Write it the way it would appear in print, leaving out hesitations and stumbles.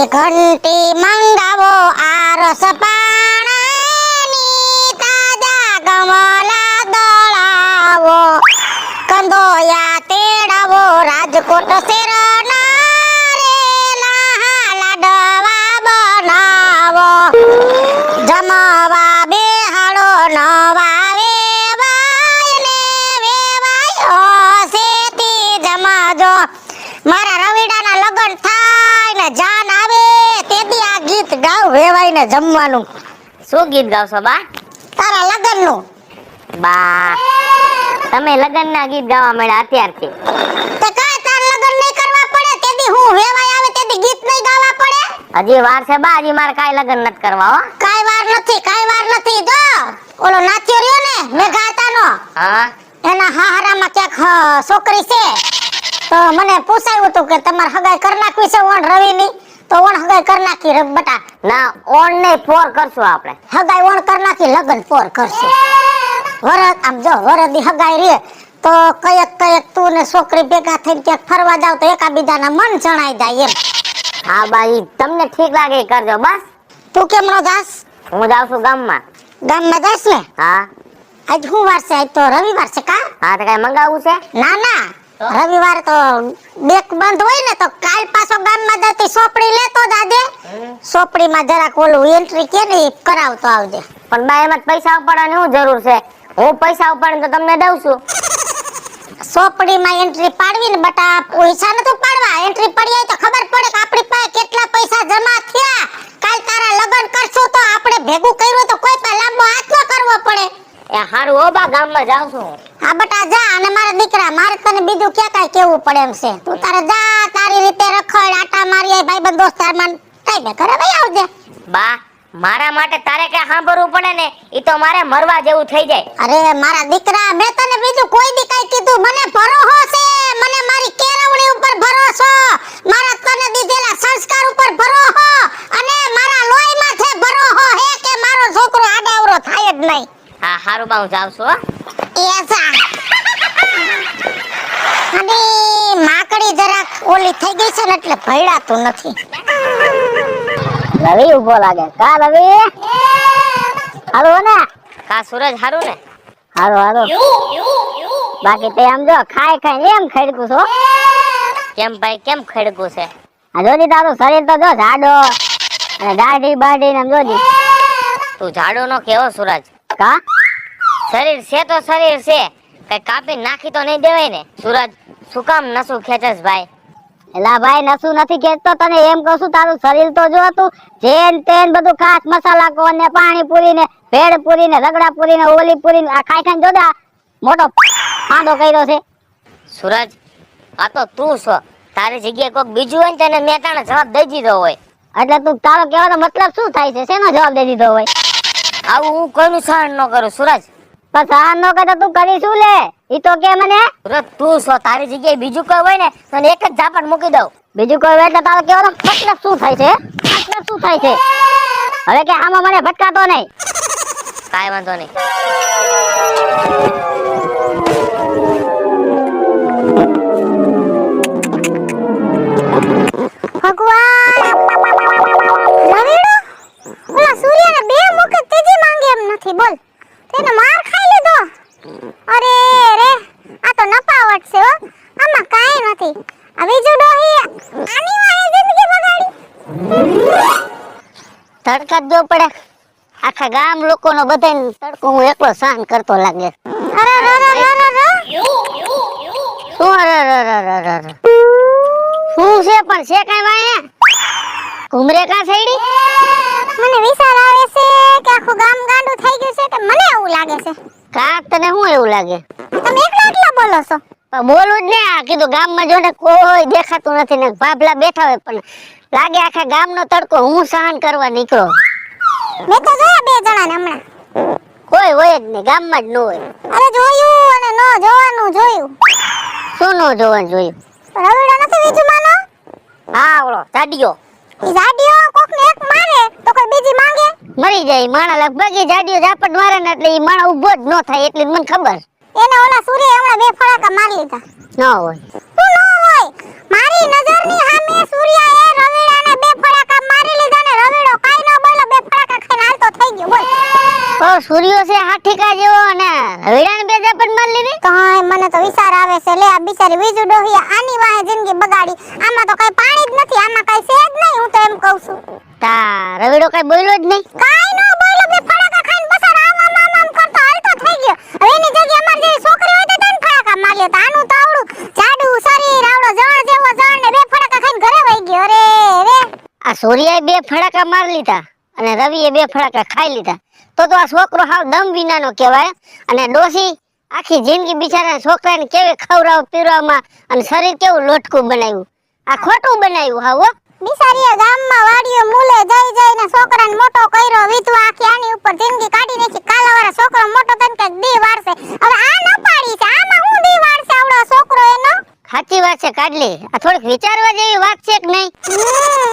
એ ઘંટી મંગાવો આરસ પાણાની તાજા ગમલા દળાવો કંદોયા તેડાવો રાજકોટ શેરના રેલા લાડવા બનાવો જમવા બેહાડો નવા વેવાય ને વેવાય શેતી જમાજો મારા રવિડાના લગન થાય ને જાન આવે તેથી આ ગીત ગાવ વેવાય ને જમવાનું. શું ગીત ગાવશો બા? તારા લગનનું. બા તમે લગનના ગીત ગાવા મળ્યા અત્યારથી. તે કાંઈ તાર લગન નહીં કરવા પડે તેથી હું વેવાય આવે તેથી ગીત નહીં ગાવા પડે. હજી વાર છે બા, હજી મારે કાંઈ લગન નથી કરવા હો. કાંઈ વાર નથી જો ઓલો નાચ્યો રહ્યો ને મેઘાતાનો હા એના હારામાં ક્યાંક છોકરી છે તો મને પૂછાયું હતું કે તમારે હગાઈ કરી નાખવી છે ઓણ રવિની તો ઓણ હગાઈ કરી નાખી બટા. ના ઓન નહીં ફોર કરશું આપણે. હગાઈ ઓણ કરી નાખી લગન પોર કરશું. વરદ આમ જો વરદી હગાઈ રે તો કયક તું ને છોકરી ભેગા થઈને ક્યાંક ફરવા જાવ તો એકાબીજાના મન જણાઈ જાય એમ. હા બા ઈ તમને ઠીક લાગે ઈ કરજો બસ. તું કેમનો જાસ? હું જાઉં છું ગામમાં. ગામમાં જાસ ને? હા આજ શું વાર છે? આજ તો રવિવાર છે કા? હા તો કઈ મંગાવવું છે? ના રવિવાર તો બેક બંધ હોય ને તો કાલ પાછો ગામમાં જતી સોપડી લેતો દાદે. સોપડીમાં જરાક ઓલું એન્ટ્રી કે ને ઈ કરાવતો આવજે. પણ બા એમાં પૈસા ઉપાડવાની શું જરૂર છે? હું પૈસા ઉપાડીને તો તમને દઉં છું. સોપડીમાં એન્ટ્રી પાડવી ને બટા પૈસા નતું પાડવા. એન્ટ્રી પડી હોય તો ખબર પડે કે આપણી પાસે કેટલા પૈસા જમા થયા. કાલ તારા લગન કરશું તો આપણે ભેગું કર્યું તો કોઈ પાસે લાંબો હાથ ન કરવો પડે. એ હારું હો બા, ગામમાં જાઉં છું. હા બટા જા. અને મારા દીકરા મારે તને બીજું ક્યાં કાંઈ કેવું પડે એમ છે. તું તારે જા તારી રીતે રખડ આટા મારી આય ભાઈબંધ દોસ્તાર માં ટાઈમે ઘરે વઈ આવજે. બા મારા માટે તારે કઈ સાંભળવું પડે ને ઈ તો મારે મરવા જેવું થઈ જાય. અરે મારા દીકરા મેં તને બીજું કોઈ દી કઈ કીધું? મને ભરોસો છે, મને મારી કેળવણી ઉપર ભરોસો, મારા તને દીધેલા સંસ્કાર ઉપર ભરોસો અને મારા લોહીમાં છે ભરોસો હે કે મારો છોકરો આડાવરો થાય જ નહીં. હા હારું બા, હું જાઉં છું હો. એ જા. અને માકડી જરાક ઓલી થઈ ગઈ છે ને એટલે ભયડાતું નથી. રવિ ઉભો લાગે. કા રવિ? હારું ને? કા સૂરજ હારું ને? હારું. બાકી તે આમ જો ખાઈ એમ ખડકું છો. કેમ ભાઈ કેમ ખડકું છે? આ જોજી તારું શરીર તો જો જાડો અને દાઢી બાઢી ને જોજી. તું જાડો નો કેવો સૂરજ? કા શરીર છે તો શરીર છે, કઈ કાપી નાખી તો નહીં દેવાય ને. સૂરજ શું કામ નસું ખેંચસ ભાઈ? એલા ભાઈ નસું નથી ખેંચતો, તને એમ કહું છું તારું શરીર તો જો તું જેન તેન બધું ખાસ મસાલા કો ને પાણી પૂરી ને ભેળ પૂરી ને રગડા પૂરી ને ઓલી પૂરી આ ખાઈ જોડા મોટો ફાંદો કર્યો છે. સૂરજ આ તો તું છો, તારી જગ્યાએ કોઈક બીજું હોય ને તેને મેં તાણે જવાબ દઈ દીધો હોય. એટલે તું તારો કહેવાનો મતલબ શું થાય છે? શેનો જવાબ દઈ દીધો હોય? આવું હું કોઈનું સહન ન કરું સૂરજ. પણ સહન ન કરે તો તું કરી શું લે? ઈ તો કે મને સૂરજ તું છો, તારી જગ્યાએ બીજું કોઈ હોય ને તો એક જ ઝાપટ મૂકી દઉં. બીજું કોઈ હોય એટલે તારો કહેવાનો મતલબ શું થાય છે? હવે કે આમાં મને ભટકાતો નહીં. કાંઈ વાંધો નહીં. ભગવાન રવિડો ઓલા સૂર્યને બે મુખ તેજી માંગે એમ નથી. બોલ તેને માર ખાઈ લીધો. અરે રે આ તો નપાવટ છે હો, આમાં કાઈ નથી. આ બીજું ડોહી આની વાહે જિંદગી બગાડી. તડકા જો પડે આખા ગામ લોકોનો બધાને તડકો હું એકલો સહન કરતો લાગે. અરે રે રે રે રે શું અરે શું છે પણ છે કઈ વાહે? ઘુમરે કા છેડી? મને વિચાર આવે છે કે આખું ગામ ગાંડું થઈ ગયું છે કે મને એવું લાગે છે. કાક તને શું એવું લાગે? તમે એકલા બોલો છો. પણ બોલું જ ને, આ કીધું ગામમાં જો ને કોઈ દેખાતું નથી ને ભાભલા બેઠા હોય પણ લાગે આખા ગામનો તડકો હું સહન કરવા નીકળો. મેં તો જોયા બે જણાને હમણાં. કોઈ હોય જ નહીં, ગામમાં જ ન હોય. અરે જોયું અને ન જોવાનું જોયું. શું ન જોવાનું જોયું? રવિડો નથી વીજમાનો? હા ઓલો જાડિયો. ઈ જાડિયો કોકને એક મારે તો કોઈ બીજી માંગે? મરી જાય માણા. લગભગ એ જાડિયો ઝાપટ મારે ને એટલે એ માણા ઉભો જ ન થાય એટલી મને ખબર. એને ઓલા સૂર્ય હમણાં બે ફડાકા મારી લીધા. ન હોય. શું ન હોય? મારી નજરની સામે સૂર્યએ રવિડાને બે ફડાકા સૂર્યો છે હાથીકા જેવો ને રવિડાને બે ઝાપટ મારી લીધી. કાંઈ મને તો વિચાર આવે છે લે આ બિચારી વીજુ ડોહી આની વાહે જિંદગી બગાડી. આમાં તો કઈ પાણી જ નથી, આમાં કઈ છે જ નહીં. હું તો એમ કહું છું. તા રવિડો કઈ બોલ્યો જ નહીં. કાઈ નો બોલ્યો, બે ફડાકા ખાઈને બસાર આમ કરતો હાલતો થઈ ગયો. હવે એની જગ્યાએ અમાર જેવી છોકરી હોય તો તને ફડાકા મારી લેત. આનું તો આવડું જાડું શરીર, આવડો જણ જેવો જણ ને બે ફડાકા ખાઈને ઘરે વઈ ગયો. અરે રે આ સૂર્યાએ બે ફડાકા મારી લીધા અને રવિએ બે ફડાકા ખાઈ લીધા. તો આ છોકરો હાવ દમ વિનાનો કહેવાય. અને ડોસી આખી જિંદગી બિચારા છોકરાને કેવી ખવડાવ પીરવામાં અને શરીર કેવું લોટકું બનાવ્યું. આ ખોટું બનાવ્યું હાવ. બિચારીએ ગામમાં વાડીઓ મૂલે જઈ જઈને છોકરાને મોટો કર્યો. વિધવા આખી આની ઉપર જિંદગી કાઢી નાખી. કાલાવાળા છોકરો મોટો થઈને કઈક દી વાળશે. હવે આ ન પાડી છે, આમાં હું દી વાળશે આવડો છોકરો એનો. સાચી વાત છે કાઢલી. આ થોડીક વિચારવા જેવી વાત છે કે નહીં?